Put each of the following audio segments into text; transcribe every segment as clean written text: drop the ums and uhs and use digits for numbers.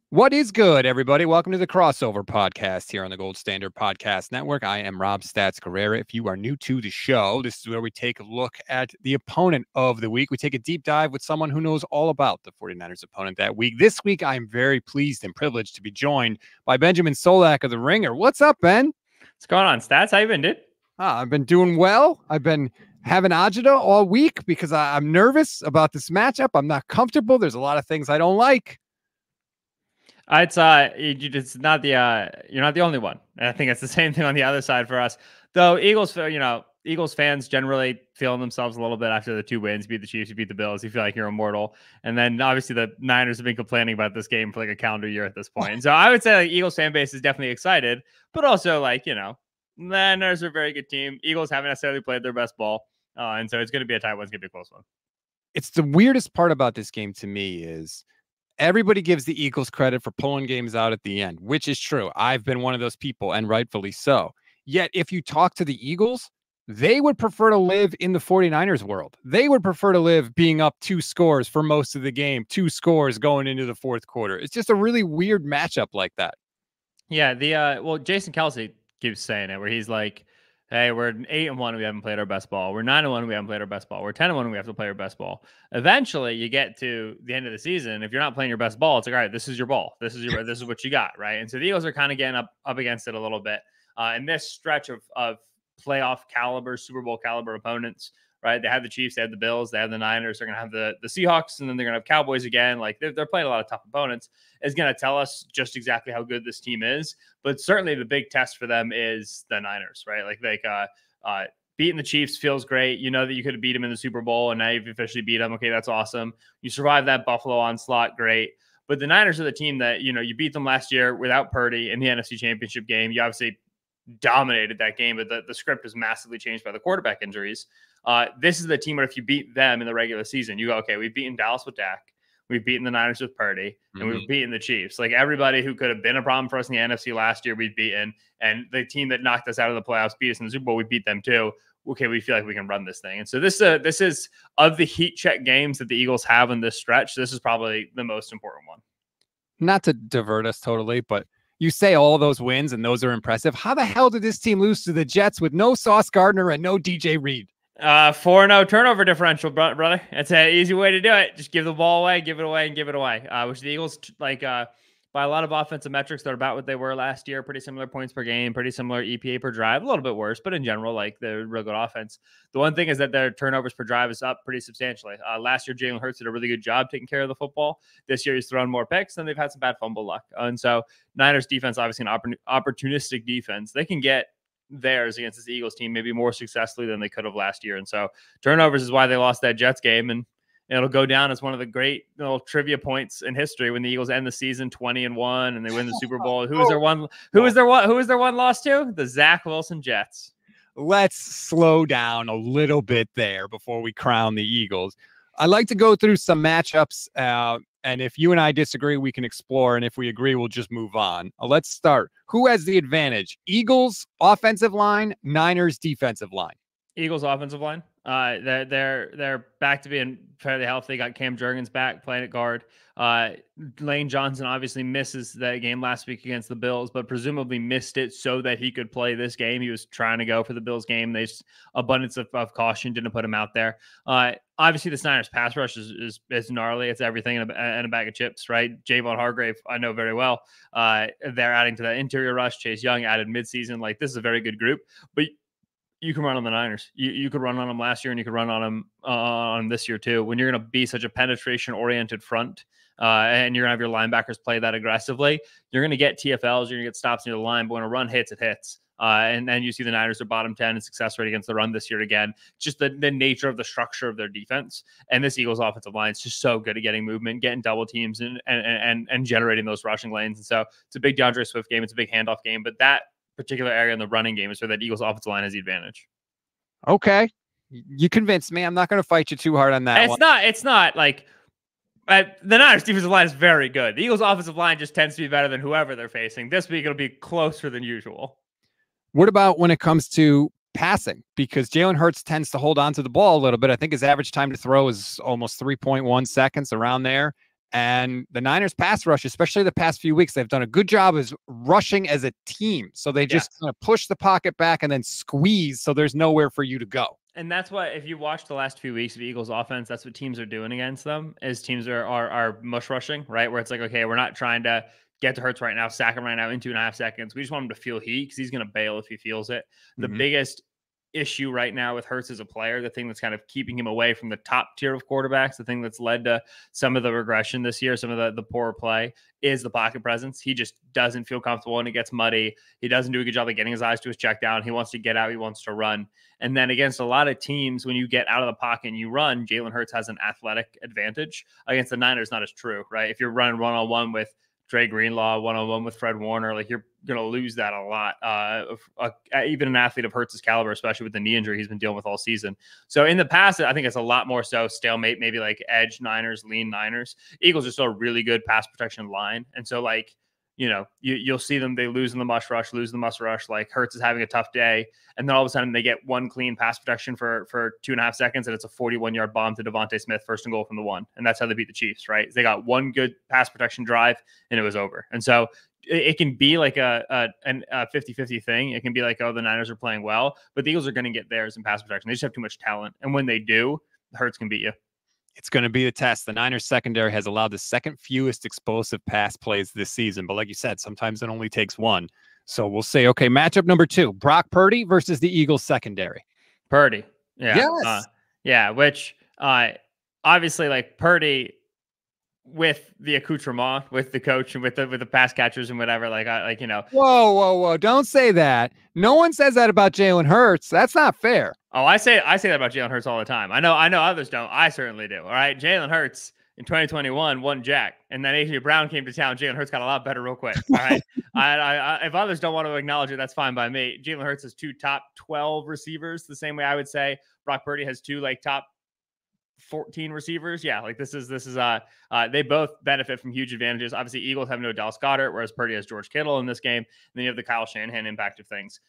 What is good, everybody? Welcome to the Crossover Podcast here on the Gold Standard Podcast Network. I am Rob Stats Guerrera. If you are new to the show, this is where we take a look at the opponent of the week. We take a deep dive with someone who knows all about the 49ers opponent that week. This week, I am very pleased and privileged to be joined by Benjamin Solak of The Ringer. What's up, Ben? What's going on, Stats? How you been, dude? I've been doing well. I've been having agita all week because I'm nervous about this matchup. I'm not comfortable. There's a lot of things I don't like. It's not the you're not the only one. And I think it's the same thing on the other side for us. Though Eagles fans generally feeling themselves a little bit after the two wins. You beat the Chiefs, you beat the Bills, you feel like you're immortal. And then obviously the Niners have been complaining about this game for like a calendar year at this point. So I would say like Eagles fan base is definitely excited, but also the Niners are a very good team. Eagles haven't necessarily played their best ball. And so it's going to be a tight one. It's going to be a close one. It's the weirdest part about this game to me is everybody gives the Eagles credit for pulling games out at the end, which is true. I've been one of those people, and rightfully so. Yet, if you talk to the Eagles, they would prefer to live in the 49ers world. They would prefer to live being up 2 scores for most of the game, 2 scores going into the fourth quarter. It's just a really weird matchup like that. Yeah, Jason Kelce keeps saying it, where he's like, hey, we're 8-1, we haven't played our best ball. We're 9-1, we haven't played our best ball. We're 10-1, we have to play our best ball. Eventually, you get to the end of the season. If you're not playing your best ball, it's like, all right, this is your ball. This is what you got, right? And so the Eagles are kind of getting up against it a little bit. In this stretch of playoff caliber, Super Bowl caliber opponents, right? They have the Chiefs, they have the Bills, they have the Niners. They're going to have the Seahawks, and then they're going to have Cowboys again. Like they're playing a lot of tough opponents. It's going to tell us just exactly how good this team is. But certainly the big test for them is the Niners, right? Beating the Chiefs feels great. You know that you could have beat them in the Super Bowl, and now you've officially beat them. Okay, that's awesome. You survived that Buffalo onslaught, great. But the Niners are the team that, you beat them last year without Purdy in the NFC Championship game. You obviously dominated that game, but the script was massively changed by the quarterback injuries. This is the team where if you beat them in the regular season, you go, okay, we've beaten Dallas with Dak. We've beaten the Niners with Purdy, and we've beaten the Chiefs. Like everybody who could have been a problem for us in the NFC last year, we've beaten. And the team that knocked us out of the playoffs, beat us in the Super Bowl, we beat them too. Okay, we feel like we can run this thing. And so this is, of the heat check games that the Eagles have in this stretch, this is probably the most important one. Not to divert us totally, but you say all those wins and those are impressive. How the hell did this team lose to the Jets with no Sauce Gardner and no DJ Reed? 4-0 turnover differential, brother. That's an easy way to do it. Just give the ball away, give it away, and give it away. Which the Eagles, by a lot of offensive metrics, they're about what they were last year. Pretty similar points per game, pretty similar EPA per drive. A little bit worse, but in general, they're real good offense. The one thing is that their turnovers per drive is up pretty substantially. Last year, Jalen Hurts did a really good job taking care of the football. This year, he's thrown more picks, and they've had some bad fumble luck. And so Niners defense, obviously an opportunistic defense. They can get theirs against this Eagles team maybe more successfully than they could have last year. And so turnovers is why they lost that Jets game. And it'll go down as one of the great little trivia points in history when the Eagles end the season 20-1 and they win the Super Bowl. Who is their one loss to? The Zach Wilson Jets. Let's slow down a little bit there before we crown the Eagles. I like to go through some matchups, and if you and I disagree, we can explore, and if we agree, we'll just move on. Let's start. Who has the advantage? Eagles offensive line, Niners defensive line. Eagles offensive line. They're back to being fairly healthy. Got Cam Jurgens back playing at guard. Lane Johnson obviously misses that game last week against the Bills, but presumably missed it so that he could play this game. He was trying to go for the Bills game. There's abundance of caution, didn't put him out there. Obviously, the Niners pass rush is gnarly. It's everything in a bag of chips, right? Javon Hargrave, I know very well. They're adding to that interior rush. Chase Young added midseason. This is a very good group, but you can run on the Niners. You could run on them last year, and you could run on them on this year too. When you're going to be such a penetration-oriented front, and you're going to have your linebackers play that aggressively, you're going to get TFLs, you're going to get stops near the line, but when a run hits, it hits. And then you see the Niners are bottom 10 in success rate against the run this year again. Just the nature of the structure of their defense. And this Eagles offensive line is just so good at getting movement, getting double teams, and generating those rushing lanes. And so it's a big DeAndre Swift game. It's a big handoff game, but that particular area in the running game is where that Eagles offensive line has the advantage. Okay. You convinced me. I'm not going to fight you too hard on that. It's not like the Niners defensive line is very good. The Eagles offensive line just tends to be better than whoever they're facing. This week, it'll be closer than usual. What about when it comes to passing? Because Jalen Hurts tends to hold on to the ball a little bit. I think his average time to throw is almost 3.1 seconds, around there. And the Niners pass rush, especially the past few weeks, they've done a good job as rushing as a team. So they just kind of push the pocket back and then squeeze, so there's nowhere for you to go. And that's what, if you watch the last few weeks of Eagles offense, that's what teams are doing against them, is teams are mush rushing, right? Where it's like, okay, we're not trying to get to Hurts right now, sack him right now in 2.5 seconds. We just want him to feel heat because he's going to bail if he feels it. The biggest issue right now with Hurts as a player, the thing that's kind of keeping him away from the top tier of quarterbacks, the thing that's led to some of the regression this year, some of the poor play, is the pocket presence. He just doesn't feel comfortable when it gets muddy. He doesn't do a good job of getting his eyes to his check down. He wants to get out. He wants to run. And then against a lot of teams, when you get out of the pocket and you run, Jalen Hurts has an athletic advantage. Against the Niners, not as true, right? If you're running one-on-one with Dre Greenlaw, one-on-one with Fred Warner, like, you're going to lose that a lot. Even an athlete of Hurts' caliber, especially with the knee injury he's been dealing with all season. So in the past, I think it's a lot more so stalemate, maybe like edge Niners, lean Niners. Eagles are still a really good pass protection line. And so, like, you know, you'll see them, they lose in the mush rush. Like, Hurts is having a tough day. And then all of a sudden they get one clean pass protection for 2.5 seconds. And it's a 41-yard bomb to Devontae Smith, 1st and goal from the 1. And that's how they beat the Chiefs, right? They got one good pass protection drive and it was over. And so it can be like a 50-50 thing. It can be like, oh, the Niners are playing well, but the Eagles are going to get theirs in pass protection. They just have too much talent. And when they do, Hurts can beat you. It's going to be the test. The Niners secondary has allowed the second fewest explosive pass plays this season. But like you said, sometimes it only takes one. So we'll say, okay, matchup number 2, Brock Purdy versus the Eagles secondary. Purdy. Yeah. Yes. Which obviously, like, Purdy, with the accoutrement, with the coach and with the pass catchers and whatever, like, you know. Whoa. Don't say that. No one says that about Jalen Hurts. That's not fair. Oh, I say that about Jalen Hurts all the time. I know others don't. I certainly do. All right. Jalen Hurts in 2021 won jack. And then A.J. Brown came to town. Jalen Hurts got a lot better real quick. All right. I if others don't want to acknowledge it, that's fine by me. Jalen Hurts has 2 top 12 receivers, the same way I would say Brock Purdy has 2 like top 14 receivers. Yeah, like this is they both benefit from huge advantages. Obviously, Eagles have no Dallas Goedert, whereas Purdy has George Kittle in this game. And then you have the Kyle Shanahan impact of things.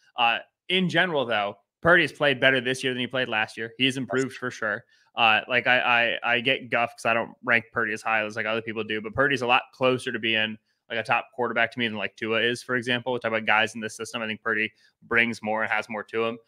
In general, though, Purdy has played better this year than he played last year. He's improved for sure. Like I get guff because I don't rank Purdy as high as like other people do, but Purdy's a lot closer to being like a top quarterback to me than like Tua is, for example. We talk about guys in this system. I think Purdy brings more and has more to him.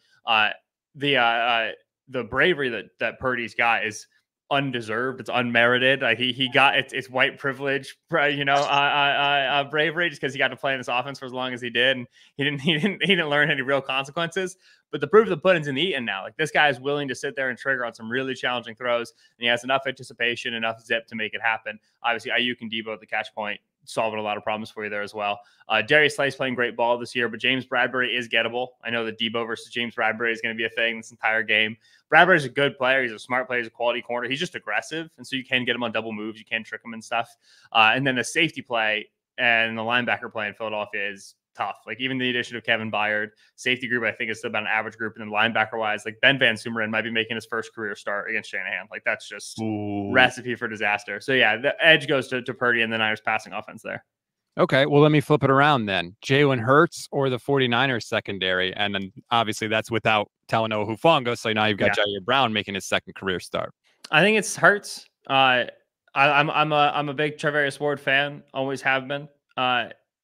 The bravery that Purdy's got is undeserved. It's unmerited. Like he got it's white privilege, you know, bravery, just because he got to play in this offense for as long as he did, and he didn't learn any real consequences. But the proof of the pudding's in the eating now. Like, this guy is willing to sit there and trigger on some really challenging throws, and he has enough anticipation, enough zip to make it happen. Obviously, Ayuk and Debo at the catch point, solving a lot of problems for you there as well. Darius Slay's playing great ball this year, but James Bradbury is gettable. I know that Debo versus James Bradbury is going to be a thing this entire game. Bradbury's a good player. He's a smart player. He's a quality corner. He's just aggressive, and so you can get him on double moves. You can trick him and stuff. And then the safety play and the linebacker play in Philadelphia is tough. Like, even the addition of Kevin Byard, safety group, I think is still about an average group. And then linebacker wise, like, Ben Van Sumeren might be making his first career start against Shanahan. Like, that's just recipe for disaster. So yeah, the edge goes to Purdy and the Niners passing offense there. Okay, well, let me flip it around then. Jalen Hurts or the 49ers secondary? And then obviously that's without Talanoa Hufanga. So now you've got Jair Brown making his second career start. I think it's Hurts. I'm a big Charvarius Ward fan, always have been.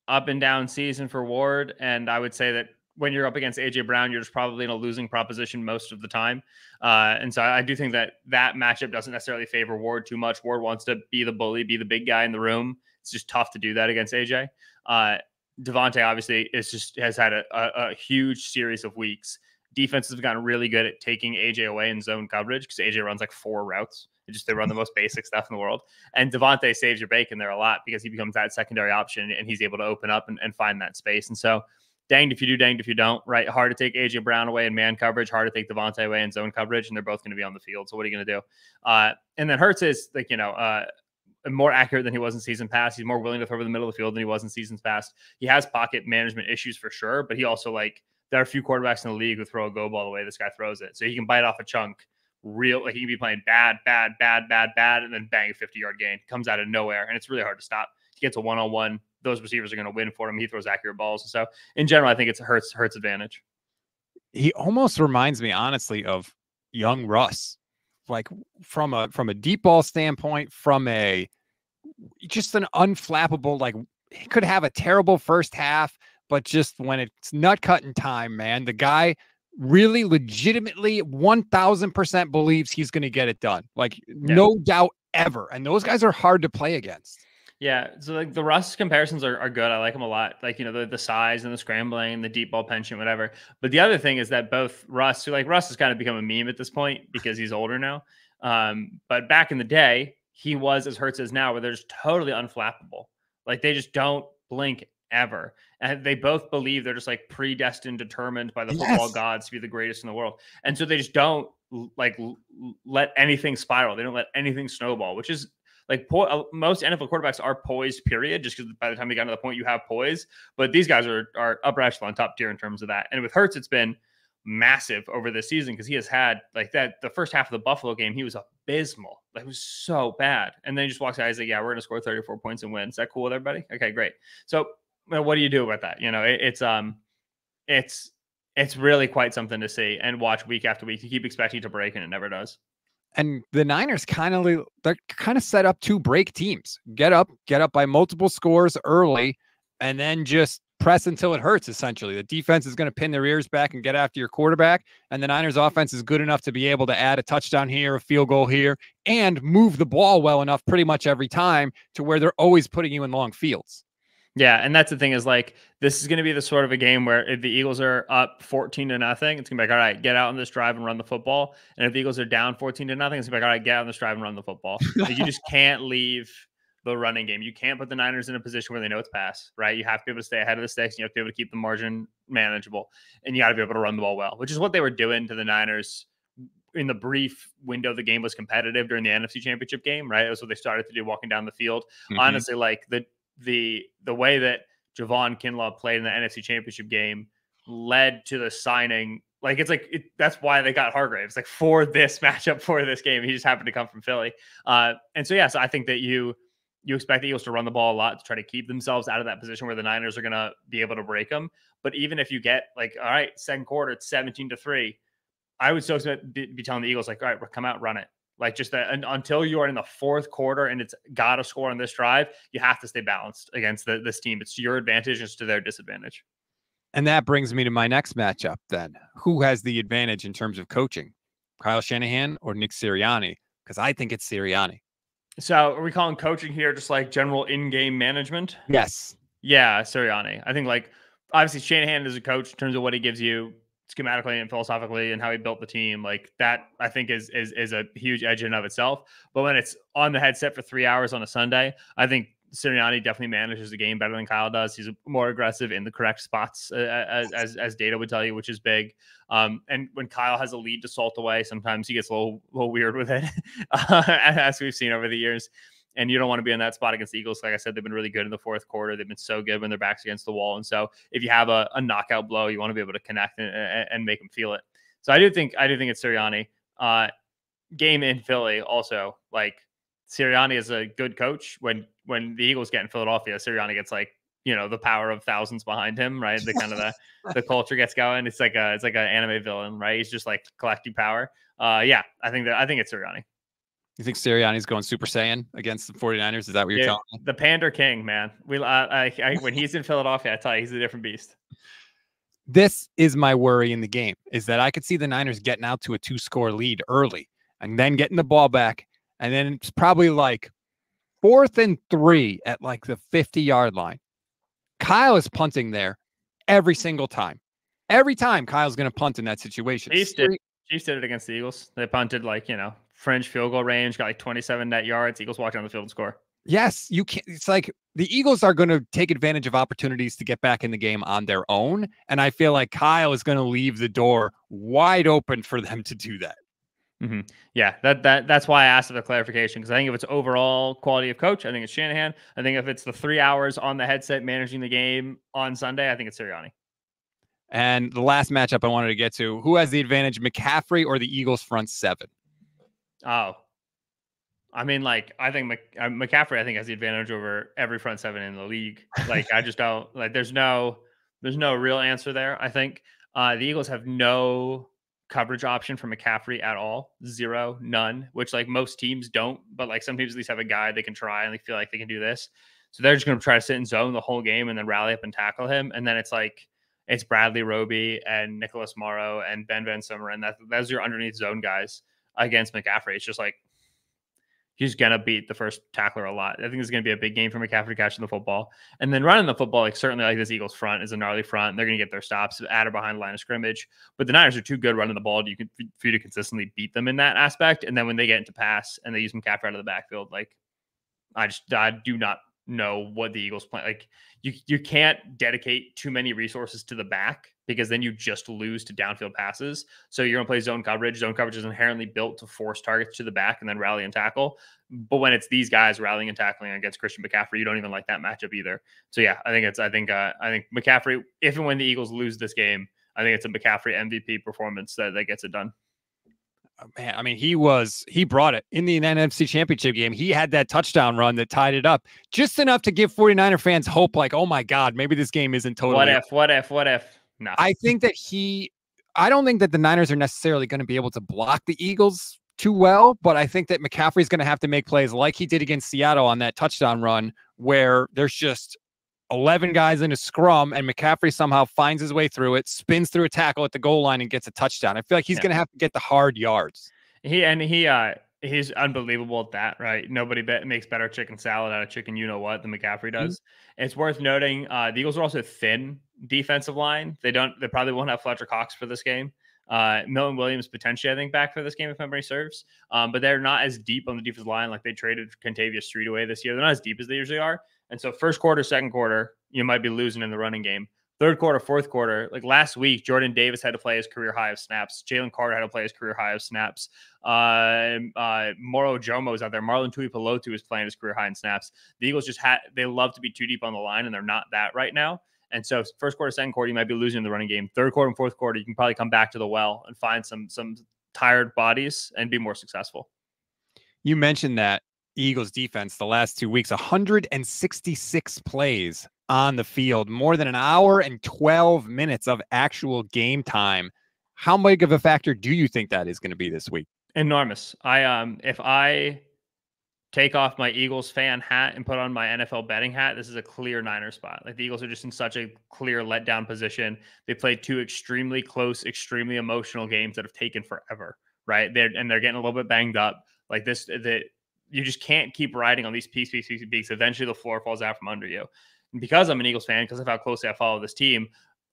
Up and down season for Ward, and I would say that when you're up against AJ Brown, you're just probably in a losing proposition most of the time. And so I do think that matchup doesn't necessarily favor Ward too much. Ward wants to be the bully, be the big guy in the room. It's just tough to do that against AJ. Devontae obviously has had a huge series of weeks. Defenses have gotten really good at taking AJ away in zone coverage because AJ runs like 4 routes. They run the most basic stuff in the world. And Devontae saves your bacon there a lot because he becomes that secondary option and he's able to open up and find that space. And so danged if you do, danged if you don't, right? Hard to take AJ Brown away in man coverage, hard to take Devontae away in zone coverage, and they're both going to be on the field. So what are you going to do? And then Hurts is like, more accurate than he was in season past. He's more willing to throw over the middle of the field than he was in seasons past. He has pocket management issues for sure, but he also, like, there are a few quarterbacks in the league who throw a go ball the way this guy throws it. So he can bite off a chunk like he can be playing bad, and then bang, a 50-yard gain. Comes out of nowhere, and it's really hard to stop. He gets a one-on-one. Those receivers are going to win for him. He throws accurate balls. So in general, I think it's Hurts advantage. He almost reminds me, honestly, of young Russ, like from a deep ball standpoint, from a just an unflappable, like he could have a terrible first half, but just when it's nut cutting time, man, the guy really legitimately 1000% believes he's going to get it done. Like Yeah. no doubt ever. And those guys are hard to play against. Yeah, so like the Russ comparisons are good. I like them a lot. Like, the size and the scrambling and the deep ball penchant, whatever. But the other thing is that both Russ, so like Russ has kind of become a meme at this point because he's older now. But back in the day, he was as Hurts is now, where they're just totally unflappable. Like they just don't blink ever. And they both believe they're just like predestined, determined by the football Yes. gods to be the greatest in the world. And so they just don't let anything spiral. They don't let anything snowball, which is like most NFL quarterbacks are poised, period, just because by the time they got to the point, you have poise. But these guys are upper echelon, top tier in terms of that. And with Hurts, it's been massive over this season because he has had like that. The first half of the Buffalo game, he was abysmal. Like it was so bad. And then he just walks out. He's like, "Yeah, we're going to score 34 points and win." Is that cool with everybody? Okay, great. So what do you do about that? It's really quite something to see and watch week after week. You keep expecting to break, and it never does. And the Niners they're kind of set up to break teams. Get up by multiple scores early, and then just press until it hurts, essentially. The defense is going to pin their ears back and get after your quarterback, and the Niners offense is good enough to be able to add a touchdown here, a field goal here, and move the ball well enough pretty much every time to where they're always putting you in long fields. Yeah, and that's the thing is like this is going to be the sort of a game where if the Eagles are up 14-0, it's going to be like, all right, get out on this drive and run the football. And if the Eagles are down 14-0, it's going to be like, all right, get out on this drive and run the football. Like you just can't leave the running game. You can't put the Niners in a position where they know it's pass, right? You have to be able to stay ahead of the sticks. And you have to be able to keep the margin manageable, and you got to be able to run the ball well, which is what they were doing to the Niners in the brief window the game was competitive during the NFC Championship game, right? That was what they started to do walking down the field. Mm-hmm. Honestly, like the way that Javon Kinlaw played in the NFC Championship game led to the signing. Like that's why they got Hargraves, like for this matchup, for this game. He just happened to come from Philly. And so yeah, so I think that you expect the Eagles to run the ball a lot to try to keep themselves out of that position where the Niners are going to be able to break them. But even if you get like, all right, second quarter, it's 17-3, I would still be telling the Eagles, like, all right, come out, run it. Like just that until you are in the fourth quarter and it's got to score on this drive, you have to stay balanced against this team. It's to your advantage, it's to their disadvantage. And that brings me to my next matchup then. Who has the advantage in terms of coaching? Kyle Shanahan or Nick Sirianni? Because I think it's Sirianni. So are we calling coaching here just like general in-game management? Yes. Yeah, Sirianni. I think like obviously Shanahan is a coach in terms of what he gives you schematically and philosophically and how he built the team. Like that I think is a huge edge in of itself. But when it's on the headset for 3 hours on a Sunday, I think Sirianni definitely manages the game better than Kyle does. He's more aggressive in the correct spots, as data would tell you, which is big. And when Kyle has a lead to salt away, sometimes he gets a little weird with it, as we've seen over the years. And you don't want to be in that spot against the Eagles. Like I said, they've been really good in the fourth quarter. They've been so good when their back's against the wall. And so if you have a knockout blow, you want to be able to connect and make them feel it. So I do think it's Sirianni. Game in Philly also, like Sirianni is a good coach. When the Eagles get in Philadelphia, Sirianni gets like, the power of thousands behind him, right? The kind of the culture gets going. It's like an anime villain, right? He's just like collecting power. Yeah, I think it's Sirianni. You think Sirianni's going Super Saiyan against the 49ers? Is that what you're telling me? The Pander King, man. When he's in Philadelphia, I tell you, he's a different beast. This is my worry in the game, is that I could see the Niners getting out to a 2-score lead early and then getting the ball back. And then it's probably like 4th and 3 at like the 50-yard line. Kyle is punting there every single time. Every time Kyle's going to punt in that situation. Chiefs did it against the Eagles. They punted like, fringe field goal range, got like 27 net yards. Eagles walked on the field and score. Yes, you can't. It's like the Eagles are going to take advantage of opportunities to get back in the game on their own. And I feel like Kyle is going to leave the door wide open for them to do that. Mm-hmm. Yeah, that's why I asked for the clarification, because I think if it's overall quality of coach, I think it's Shanahan. I think if it's the 3 hours on the headset managing the game on Sunday, I think it's Sirianni. And the last matchup I wanted to get to, who has the advantage, McCaffrey or the Eagles front seven? Oh, I mean, like, I think McCaffrey, I think, has the advantage over every front seven in the league. Like, I just don't like. There's no real answer there. I think the Eagles have no coverage option for McCaffrey at all. Zero, none, which like most teams don't, but like some teams at least have a guy they can try and they feel like they can do this. So they're just going to try to sit in zone the whole game and then rally up and tackle him. And then it's like, it's Bradley Roby and Nicholas Morrow and Ben Van Summer. And that's your underneath zone guys against McCaffrey. It's just like, he's going to beat the first tackler a lot. I think it's going to be a big game for McCaffrey catching the football. And then running the football, like certainly like this Eagles front is a gnarly front. They're going to get their stops at or behind the line of scrimmage. But the Niners are too good running the ball for you to consistently beat them in that aspect. And then when they get into pass and they use McCaffrey out of the backfield, like I do not know what the Eagles plan. Like you can't dedicate too many resources to the back because then you just lose to downfield passes. So you're going to play zone coverage. Zone coverage is inherently built to force targets to the back and then rally and tackle. But when it's these guys rallying and tackling against Christian McCaffrey, you don't even like that matchup either. So yeah, I think McCaffrey, if and when the Eagles lose this game, I think it's a McCaffrey MVP performance that gets it done. Man, I mean, he brought it in the NFC Championship game. He had that touchdown run that tied it up just enough to give 49er fans hope, like, oh my God, maybe this game isn't totally. What if? No. I think that I don't think that the Niners are necessarily going to be able to block the Eagles too well, but I think that McCaffrey's going to have to make plays like he did against Seattle on that touchdown run where there's just 11 guys in a scrum and McCaffrey somehow finds his way through it, spins through a tackle at the goal line and gets a touchdown. I feel like he's going to have to get the hard yards. He's unbelievable at that, right? Nobody makes better chicken salad out of chicken you-know-what than McCaffrey does. Mm-hmm. It's worth noting the Eagles are also thin defensive line. They probably won't have Fletcher Cox for this game. Milton Williams potentially, I think, back for this game if memory serves. But they're not as deep on the defensive line. Like they traded Contavious Street away this year. They're not as deep as they usually are. And so first quarter, second quarter, you might be losing in the running game. Third quarter, fourth quarter, like last week, Jordan Davis had to play his career high of snaps. Jalen Carter had to play his career high of snaps. Moro Jomo's out there. Marlon Tuipulotu is playing his career high in snaps. The Eagles they love to be too deep on the line, and they're not that right now. And so first quarter, second quarter, you might be losing in the running game. Third quarter and fourth quarter, you can probably come back to the well and find some tired bodies and be more successful. You mentioned that Eagles defense the last 2 weeks, 166 plays on the field, more than an hour and 12 minutes of actual game time. How big of a factor do you think that is going to be this week? Enormous. If I take off my Eagles fan hat and put on my NFL betting hat, this is a clear Niner spot. Like the Eagles are just in such a clear letdown position. They played two extremely close, extremely emotional games that have taken forever, right? They're getting a little bit banged up. Like this, you just can't keep riding on these peaks. Eventually the floor falls out from under you. And because I'm an Eagles fan, because of how closely I follow this team,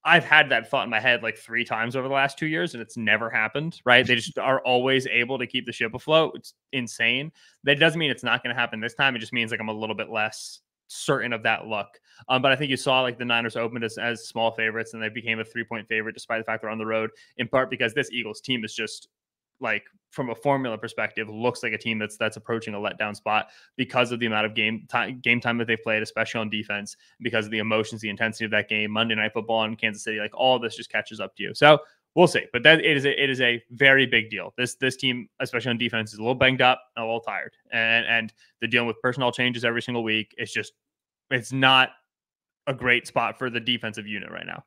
I've had that thought in my head like 3 times over the last 2 years, and it's never happened, right? They just are always able to keep the ship afloat. It's insane. That doesn't mean it's not going to happen this time. It just means like I'm a little bit less certain of that luck. But I think you saw like the Niners opened as small favorites, and they became a 3-point favorite despite the fact they're on the road, in part because this Eagles team is just like from a formula perspective, looks like a team that's approaching a letdown spot because of the amount of game time that they've played, especially on defense, because of the emotions, the intensity of that game, Monday Night Football in Kansas City, like all of this just catches up to you. So we'll see, but it is a very big deal. This team, especially on defense, is a little banged up, and a little tired, and they're dealing with personnel changes every single week. It's not a great spot for the defensive unit right now.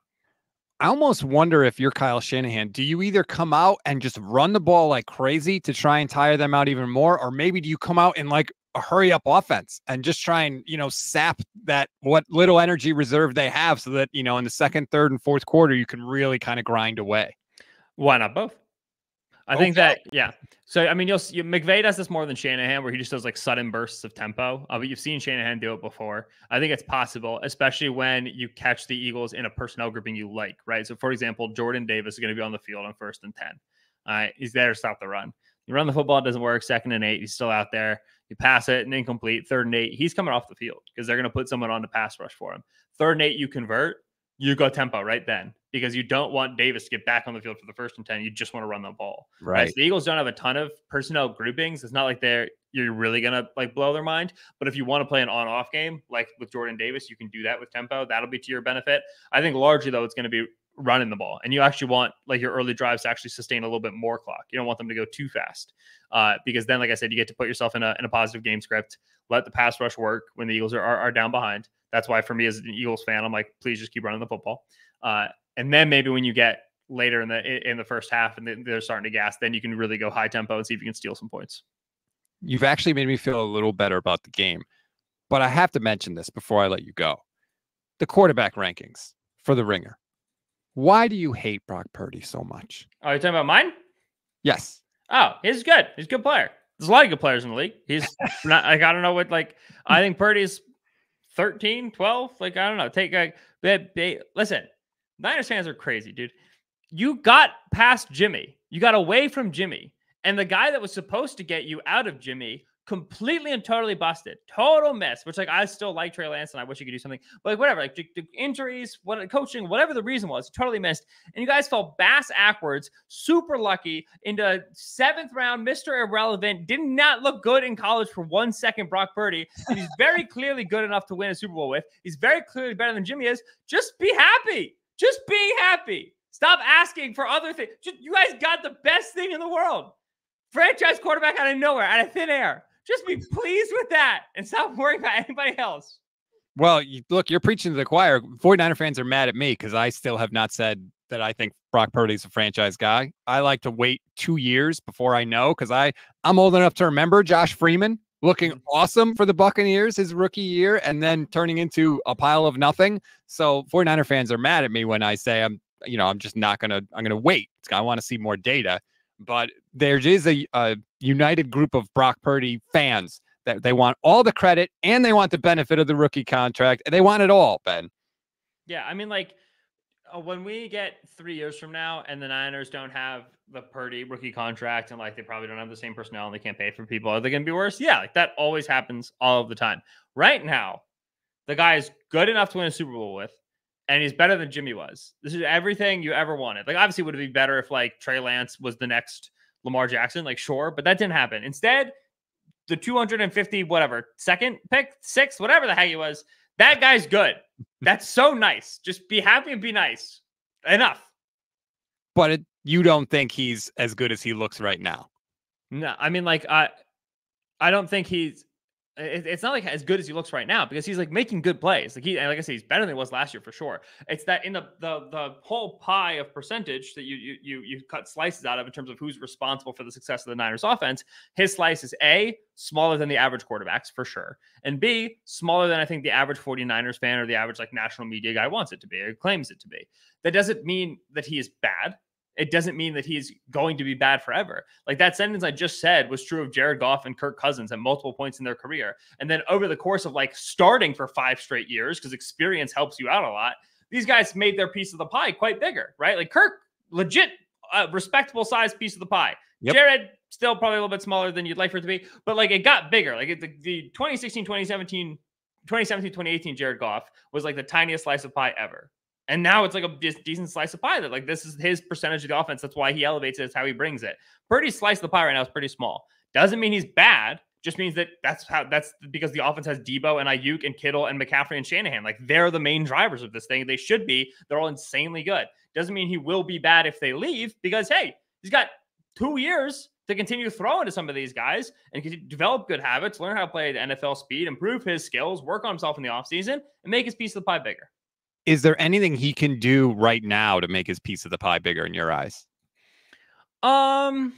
I almost wonder if you're Kyle Shanahan, do you either come out and just run the ball like crazy to try and tire them out even more? Or maybe do you come out in like a hurry up offense and just try and, sap that what little energy reserve they have so that, in the second, third, and fourth quarter, you can really kind of grind away? Why not both? I think that, yeah. So, I mean, McVay does this more than Shanahan, where he just does like sudden bursts of tempo. But you've seen Shanahan do it before. I think it's possible, especially when you catch the Eagles in a personnel grouping you like, right? So, for example, Jordan Davis is going to be on the field on 1st and 10. He's there to stop the run. You run the football, it doesn't work. 2nd and 8, he's still out there. You pass it and incomplete. 3rd and 8, he's coming off the field because they're going to put someone on the pass rush for him. 3rd and 8, you convert. You go tempo right then because you don't want Davis to get back on the field for the 1st and 10. You just want to run the ball. Right. So the Eagles don't have a ton of personnel groupings. It's not like you're really going to like blow their mind. But if you want to play an on-off game, like with Jordan Davis, you can do that with tempo. That'll be to your benefit. I think largely, though, it's going to be running the ball. And you actually want like your early drives to actually sustain a little bit more clock. You don't want them to go too fast because then, like I said, you get to put yourself in a positive game script, let the pass rush work when the Eagles are down behind. That's why for me as an Eagles fan, I'm like, please just keep running the football. And then maybe when you get later in the first half and they're starting to gas, then you can really go high tempo and see if you can steal some points. You've actually made me feel a little better about the game, but I have to mention this before I let you go. The quarterback rankings for the Ringer. Why do you hate Brock Purdy so much? Oh, you're talking about mine? Yes. Oh, he's good. He's a good player. There's a lot of good players in the league. He's not like, I don't know what, like, I think Purdy's 13, 12. Like, I don't know. Take listen, Niners fans are crazy, dude. You got past Jimmy. You got away from Jimmy. And the guy that was supposed to get you out of Jimmy completely and totally busted. Total mess, which, like, I still like Trey Lance and I wish he could do something. But, like, whatever. Like, the injuries, coaching, whatever the reason was, totally missed. And you guys fell bass backwards, super lucky, into 7th round, Mr. Irrelevant, did not look good in college for 1 second, Brock Purdy. And he's very clearly good enough to win a Super Bowl with. He's very clearly better than Jimmy is. Just be happy. Just be happy. Stop asking for other things. You guys got the best thing in the world. Franchise quarterback out of nowhere, out of thin air. Just be pleased with that and stop worrying about anybody else. Well, look, you're preaching to the choir. 49er fans are mad at me because I still have not said that I think Brock Purdy's a franchise guy. I like to wait 2 years before I know because I'm old enough to remember Josh Freeman looking awesome for the Buccaneers his rookie year and then turning into a pile of nothing. So 49er fans are mad at me when I say I'm just not going to, I'm going to wait. I want to see more data. But there is a united group of Brock Purdy fans that they want all the credit and they want the benefit of the rookie contract. And they want it all, Ben. Yeah, I mean, like, when we get 3 years from now and the Niners don't have the Purdy rookie contract and, like, they probably don't have the same personnel and they can't pay for people, are they going to be worse? Yeah, like, that always happens all of the time. Right now, the guy is good enough to win a Super Bowl with, and he's better than Jimmy was. This is everything you ever wanted. Like, obviously, would it be better if, like, Trey Lance was the next Lamar Jackson? Like, sure, but that didn't happen. Instead, the 250, whatever, second pick, 6th, whatever the heck he was, that guy's good. That's so nice. Just be happy and be nice. Enough. But you don't think he's as good as he looks right now? No, I mean, like, I don't think he's. It's not like as good as he looks right now because he's, like, making good plays. Like, like I said, he's better than he was last year for sure. It's that in the whole pie of percentage that you cut slices out of in terms of who's responsible for the success of the Niners offense, his slice is A, smaller than the average quarterbacks for sure, and B, smaller than I think the average 49ers fan or the average, like, national media guy wants it to be or claims it to be. That doesn't mean that he is bad. It doesn't mean that he's going to be bad forever. Like, that sentence I just said was true of Jared Goff and Kirk Cousins at multiple points in their career. And then over the course of, like, starting for 5 straight years, because experience helps you out a lot, these guys made their piece of the pie quite bigger, right? Like, Kirk, legit, respectable size piece of the pie. Yep. Jared, still probably a little bit smaller than you'd like for it to be, but, like, it got bigger. Like, the 2016, 2018 Jared Goff was, like, the tiniest slice of pie ever. And now it's like a decent slice of pie that, like, this is his percentage of the offense. That's why he elevates it. It's how he brings it. Purdy's slice of the pie right now is pretty small. Doesn't mean he's bad. Just means that that's because the offense has Debo and Ayuk and Kittle and McCaffrey and Shanahan. Like, they're the main drivers of this thing. They should be. They're all insanely good. Doesn't mean he will be bad if they leave because, hey, he's got 2 years to continue throwing to some of these guys and develop good habits, learn how to play at NFL speed, improve his skills, work on himself in the offseason, and make his piece of the pie bigger. Is there anything he can do right now to make his piece of the pie bigger in your eyes? That's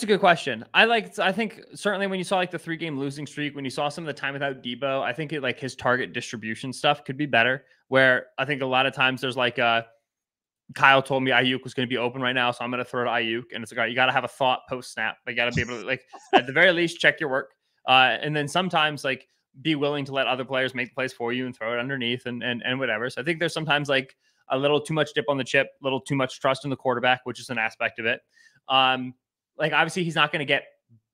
a good question. I think certainly when you saw, like, the 3-game losing streak, when you saw some of the time without Debo, I think like his target distribution stuff could be better. Where I think a lot of times there's like Kyle told me Ayuk was going to be open right now, so I'm going to throw to Ayuk, and it's like, you got to have a thought post snap. You got to be able to, like, at the very least, check your work, and then sometimes, like, be willing to let other players make the plays for you and throw it underneath and whatever. So I think there's sometimes, like, a little too much dip on the chip, a little too much trust in the quarterback, which is an aspect of it. Like, obviously he's not going to get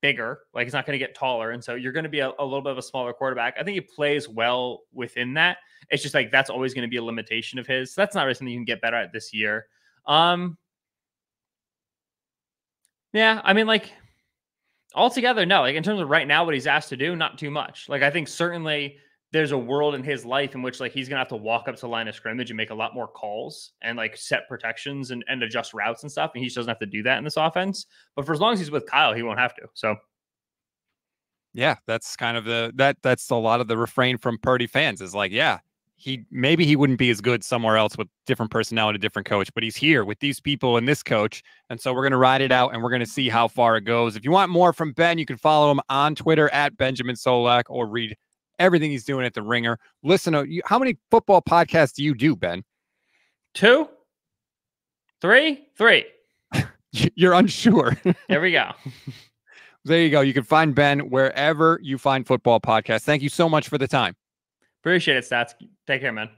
bigger, like, he's not going to get taller. And so you're going to be a little bit of a smaller quarterback. I think he plays well within that. It's just, like, that's always going to be a limitation of his. So that's not really something you can get better at this year. Yeah, I mean, like, altogether, no. Like, in terms of right now, what he's asked to do, not too much. Like, I think certainly there's a world in his life in which, like, he's going to have to walk up to the line of scrimmage and make a lot more calls and, like, set protections and adjust routes and stuff. And he just doesn't have to do that in this offense. But for as long as he's with Kyle, he won't have to. So, yeah, that's kind of that's a lot of the refrain from Purdy fans is like, yeah, maybe he wouldn't be as good somewhere else with different personnel and a different coach, but he's here with these people and this coach. And so we're going to ride it out and we're going to see how far it goes. If you want more from Ben, you can follow him on Twitter at Benjamin Solak or read everything he's doing at The Ringer. Listen, how many football podcasts do you do, Ben? 2, 3. You're unsure. There we go. There you go. You can find Ben wherever you find football podcasts. Thank you so much for the time. Appreciate it, Stats. Take care, man.